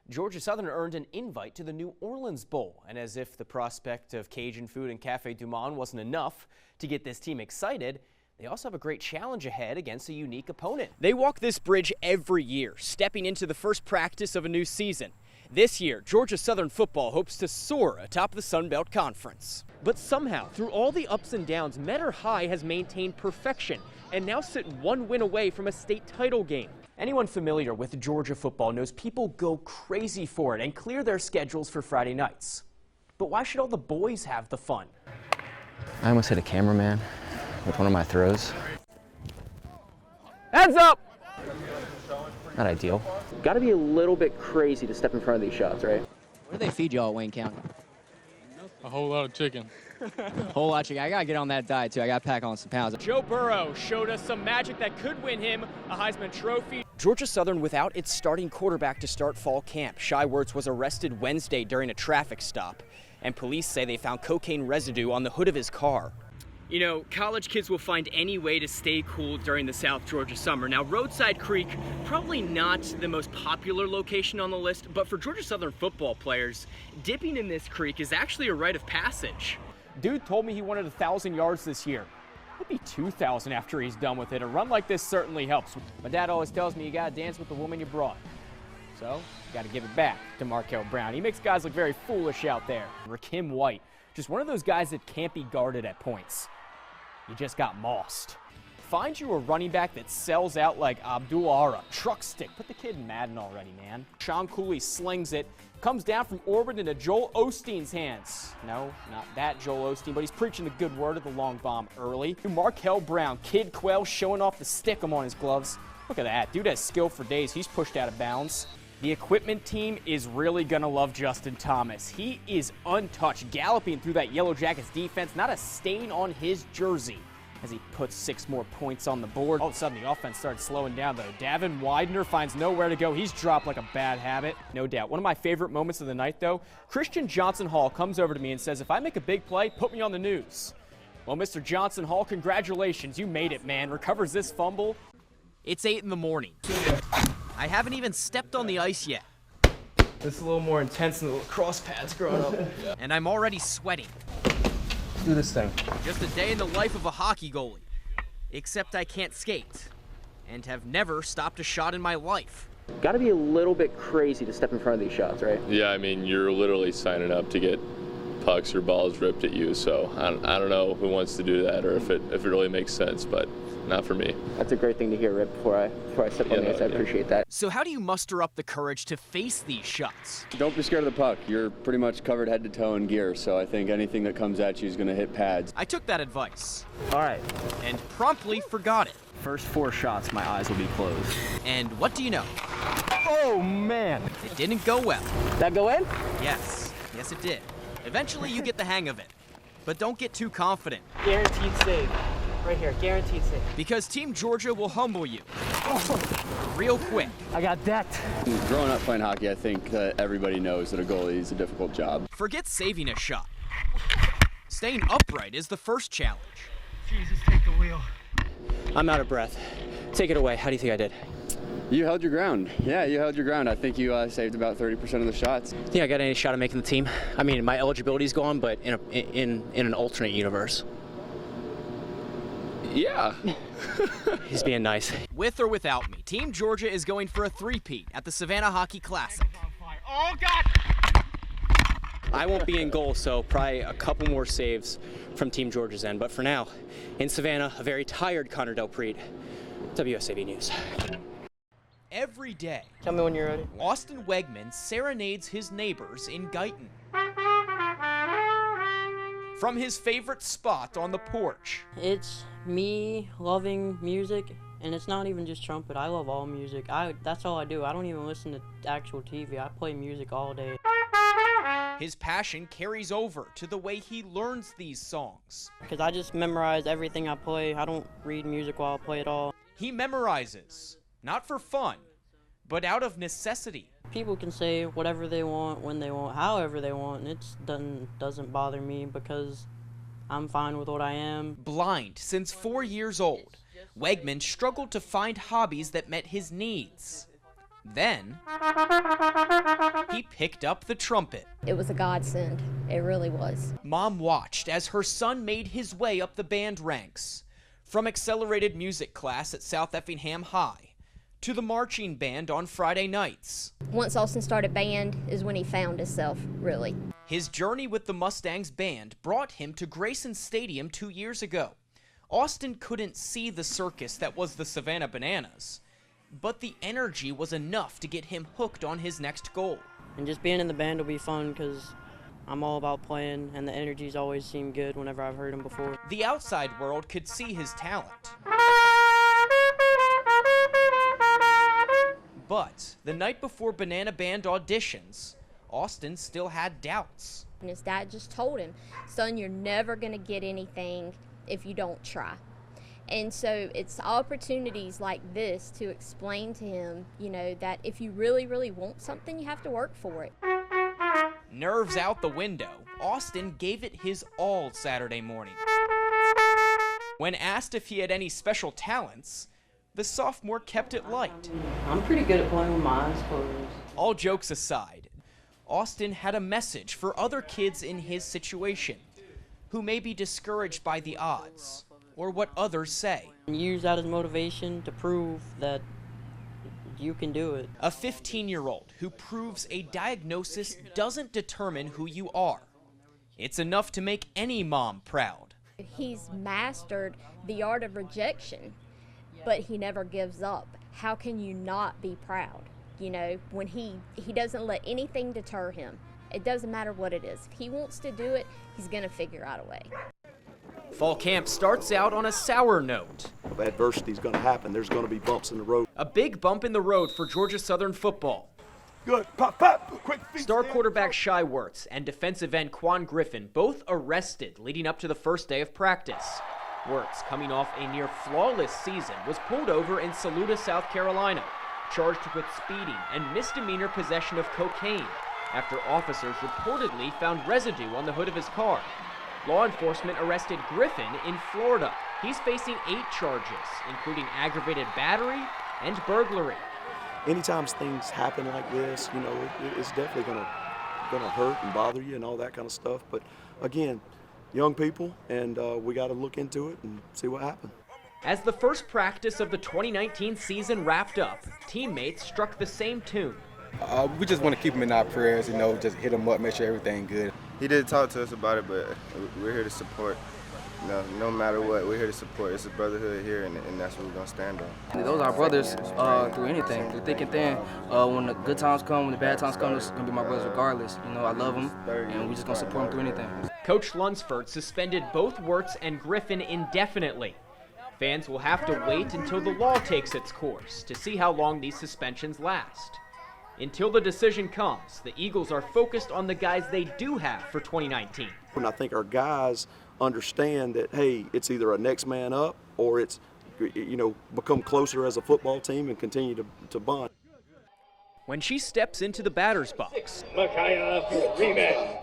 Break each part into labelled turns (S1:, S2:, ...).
S1: Georgia Southern earned an invite to the New Orleans Bowl, and as if the prospect of Cajun food and Cafe Du Monde wasn't enough to get this team excited, they also have a great challenge ahead against a unique opponent. They walk this bridge every year, stepping into the first practice of a new season. This year, Georgia Southern football hopes to soar atop the Sun Belt Conference. But somehow, through all the ups and downs, Metter High has maintained perfection and now sit one win away from a state title game. Anyone familiar with Georgia football knows people go crazy for it and clear their schedules for Friday nights. But why should all the boys have the fun?
S2: I almost hit a cameraman with one of my throws.
S1: Heads up!
S2: Not ideal.
S1: Got to be a little bit crazy to step in front of these shots, right?
S3: What do they feed y'all at Wayne County?
S4: A whole lot of chicken.
S3: Whole lot of chicken. I got to get on that diet, too. I got to pack on some pounds.
S1: Joe Burrow showed us some magic that could win him a Heisman Trophy. Georgia Southern without its starting quarterback to start fall camp. Shy Wertz was arrested Wednesday during a traffic stop, and police say they found cocaine residue on the hood of his car. You know, college kids will find any way to stay cool during the South Georgia summer. Now, Roadside Creek, probably not the most popular location on the list, but for Georgia Southern football players, dipping in this creek is actually a rite of passage. Dude told me he wanted 1,000 yards this year. It'll be 2,000 after he's done with it. A run like this certainly helps. My dad always tells me you gotta dance with the woman you brought. So, you gotta give it back to Markel Brown. He makes guys look very foolish out there. Rakim White, just one of those guys that can't be guarded at points. You just got mossed. Find you a running back that sells out like Abdul Ara. Truck stick. Put the kid in Madden already, man. Sean Cooley slings it. Comes down from orbit into Joel Osteen's hands. No, not that Joel Osteen, but he's preaching the good word of the long bomb early. Markel Brown, Kid Quell showing off the stick-em on his gloves. Look at that. Dude has skill for days. He's pushed out of bounds. The equipment team is really going to love Justin Thomas. He is untouched, galloping through that Yellow Jackets defense, not a stain on his jersey as he puts 6 more points on the board. All of a sudden, the offense started slowing down, though. Davin Widener finds nowhere to go. He's dropped like a bad habit, no doubt. One of my favorite moments of the night, though, Christian Johnson Hall comes over to me and says, if I make a big play, put me on the news. Well, Mr. Johnson Hall, congratulations. You made it, man. Recovers this fumble. It's 8 in the morning. I haven't even stepped on the ice yet. This is a little more intense than the lacrosse pads growing up. And I'm already sweating.
S2: Do this thing.
S1: Just a day in the life of a hockey goalie. Except I can't skate. And have never stopped a shot in my life. Got to be a little bit crazy to step in front of these shots, right?
S5: Yeah, I mean, you're literally signing up to get pucks or balls ripped at you. So I don't know who wants to do that or if it really makes sense, but not for me.
S1: That's a great thing to hear, Rip, before I step on the ice. I appreciate that. So how do you muster up the courage to face these shots?
S6: Don't be scared of the puck. You're pretty much covered head to toe in gear, so I think anything that comes at you is going to hit pads.
S1: I took that advice. All right. And promptly forgot it.
S2: First 4 shots, my eyes will be closed.
S1: And what do you know?
S2: Oh, man.
S1: It didn't go well.
S2: That go in?
S1: Yes. Yes, it did. Eventually, you get the hang of it. But don't get too confident.
S7: Guaranteed save. Right here, guaranteed save.
S1: Because Team Georgia will humble you. Real quick.
S2: I got that.
S6: Growing up playing hockey, I think that everybody knows that a goalie is a difficult job.
S1: Forget saving a shot. Staying upright is the first challenge.
S7: Jesus, take the wheel.
S1: I'm out of breath. Take it away. How do you think I did?
S6: You held your ground. Yeah, you held your ground. I think you saved about 30% of the shots.
S1: Think I got any shot at making the team? I mean, my eligibility's gone, but in an alternate universe.
S5: Yeah.
S1: He's being nice. With or without me, Team Georgia is going for a three-peat at the Savannah Hockey Classic.
S7: Oh, God!
S1: I won't be in goal, so probably a couple more saves from Team Georgia's end. But for now, in Savannah, a very tired Connor DelPrete, WSAV News. Every day,
S7: Tell me when you're ready.
S1: Austin Wegman serenades his neighbors in Guyton. From his favorite spot on the porch.
S7: It's me loving music, and it's not even just trumpet. I love all music. That's all I do. I don't even listen to actual TV. I play music all day.
S1: His passion carries over to the way he learns these songs.
S7: Because I just memorize everything I play. I don't read music while I play it all.
S1: He memorizes, not for fun, but out of necessity.
S7: People can say whatever they want, when they want, however they want, and it doesn't bother me because I'm fine with what I am.
S1: Blind since 4 years old, Wegman struggled to find hobbies that met his needs. Then he picked up the trumpet.
S8: It was a godsend. It really was.
S1: Mom watched as her son made his way up the band ranks, from accelerated music class at South Effingham High to the marching band on Friday nights.
S8: Once Austin started band is when he found himself, really.
S1: His journey with the Mustangs band brought him to Grayson Stadium 2 years ago. Austin couldn't see the circus that was the Savannah Bananas, but the energy was enough to get him hooked on his next goal.
S7: And just being in the band will be fun because I'm all about playing, and the energies always seem good whenever I've heard them before.
S1: The outside world could see his talent. But the night before Banana Band auditions, Austin still had doubts.
S8: And his dad just told him, son, you're never going to get anything if you don't try. And so it's opportunities like this to explain to him, you know, that if you really, really want something, you have to work for it.
S1: Nerves out the window, Austin gave it his all Saturday morning. When asked if he had any special talents, the sophomore kept it light.
S7: I'm pretty good at playing with my eyes closed.
S1: All jokes aside, Austin had a message for other kids in his situation who may be discouraged by the odds or what others say.
S7: Use that as motivation to prove that you can do it.
S1: A 15-year-old who proves a diagnosis doesn't determine who you are. It's enough to make any mom proud.
S8: He's mastered the art of rejection, but he never gives up. How can you not be proud? You know, when he doesn't let anything deter him. It doesn't matter what it is. If he wants to do it, he's going to figure out a way.
S1: Fall camp starts out on a sour note.
S9: Adversity is going to happen. There's going to be bumps in the road.
S1: A big bump in the road for Georgia Southern football.
S9: Good. Pop, pop. Quick feet.
S1: Star quarterback Shy Wirtz and defensive end Quan Griffin both arrested leading up to the first day of practice. Wirtz, coming off a near flawless season, was pulled over in Saluda, South Carolina, charged with speeding and misdemeanor possession of cocaine after officers reportedly found residue on the hood of his car. Law enforcement arrested Griffin in Florida. He's facing 8 charges, including aggravated battery and burglary.
S9: Anytime things happen like this, you know, it's definitely gonna hurt and bother you and all that kind of stuff. But again, young people, and we got to look into it and see what happens.
S1: As the first practice of the 2019 season wrapped up, teammates struck the same tune.
S10: We just want to keep him in our prayers, you know, just hit him up, make sure everything's good.
S11: He did talk to us about it, but we're here to support. You know, no matter what, we're here to support. It's a brotherhood here, and that's what we're going to stand on.
S12: Those are brothers through anything, through thick and thin. When the good times come, when the bad times come, it's going to be my brothers regardless. You know, I love them, and we're just going to support them through anything.
S1: Coach Lunsford suspended both Wirtz and Griffin indefinitely. Fans will have to wait until the law takes its course to see how long these suspensions last. Until the decision comes, the Eagles are focused on the guys they do have for 2019.
S9: And I think our guys understand that, hey, it's either a next man up or it's, you know, become closer as a football team and continue to bond.
S1: When she steps into the batter's box,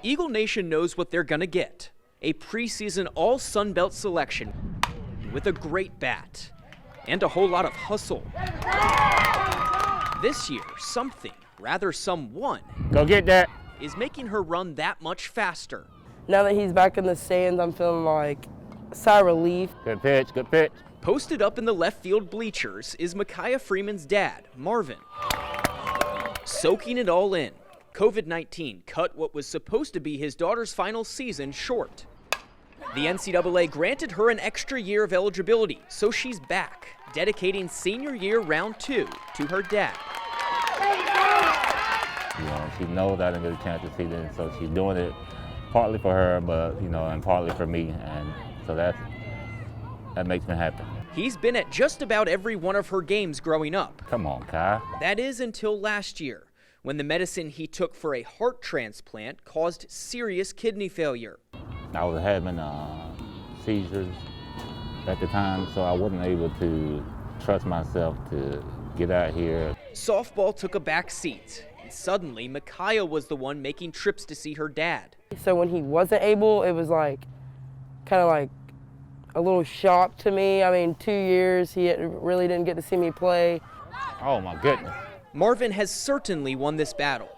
S1: Eagle Nation knows what they're going to get. A preseason all-Sun Belt selection with a great bat and a whole lot of hustle. This year, someone
S2: Go get that.
S1: is making her run that much faster.
S13: Now that he's back in the stands, I'm feeling like a sigh of relief.
S2: Good pitch, good pitch.
S1: Posted up in the left field bleachers is Micaiah Freeman's dad, Marvin. Soaking it all in, COVID-19 cut what was supposed to be his daughter's final season short. The NCAA granted her an extra year of eligibility, so she's back, dedicating senior year round 2 to her dad.
S14: You know, she knows I didn't get a chance to see this, so she's doing it partly for her, but, you know, and partly for me, and so that makes me happy.
S1: He's been at just about every one of her games growing up.
S14: Come on, Kai.
S1: That is until last year, when the medicine he took for a heart transplant caused serious kidney failure.
S14: I was having seizures at the time, so I wasn't able to trust myself to get out here.
S1: Softball took a back seat, and suddenly Micaiah was the one making trips to see her dad.
S13: So when he wasn't able, it was like kind of like a little shock to me. I mean, 2 years, he really didn't get to see me play.
S14: Oh my goodness.
S1: Marvin has certainly won this battle.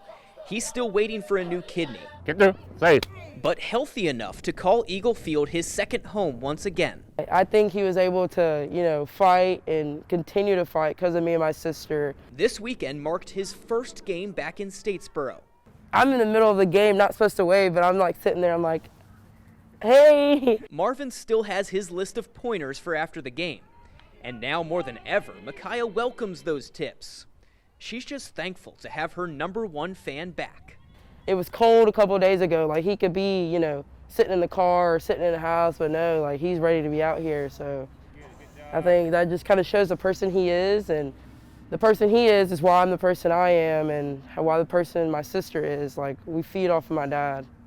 S1: He's still waiting for a new kidney.
S14: Get there, safe.
S1: But healthy enough to call Eagle Field his second home once again.
S13: I think he was able to, fight and continue to fight because of me and my sister.
S1: This weekend marked his first game back in Statesboro.
S13: I'm in the middle of the game, not supposed to wave, but I'm like sitting there, I'm like, hey.
S1: Marvin still has his list of pointers for after the game. And now more than ever, Micaiah welcomes those tips. She's just thankful to have her #1 fan back.
S13: It was cold a couple of days ago. Like, he could be, sitting in the car or sitting in the house, but no, like, he's ready to be out here. So I think that just kind of shows the person he is, and the person he is why I'm the person I am, and why the person my sister is. Like, we feed off of my dad.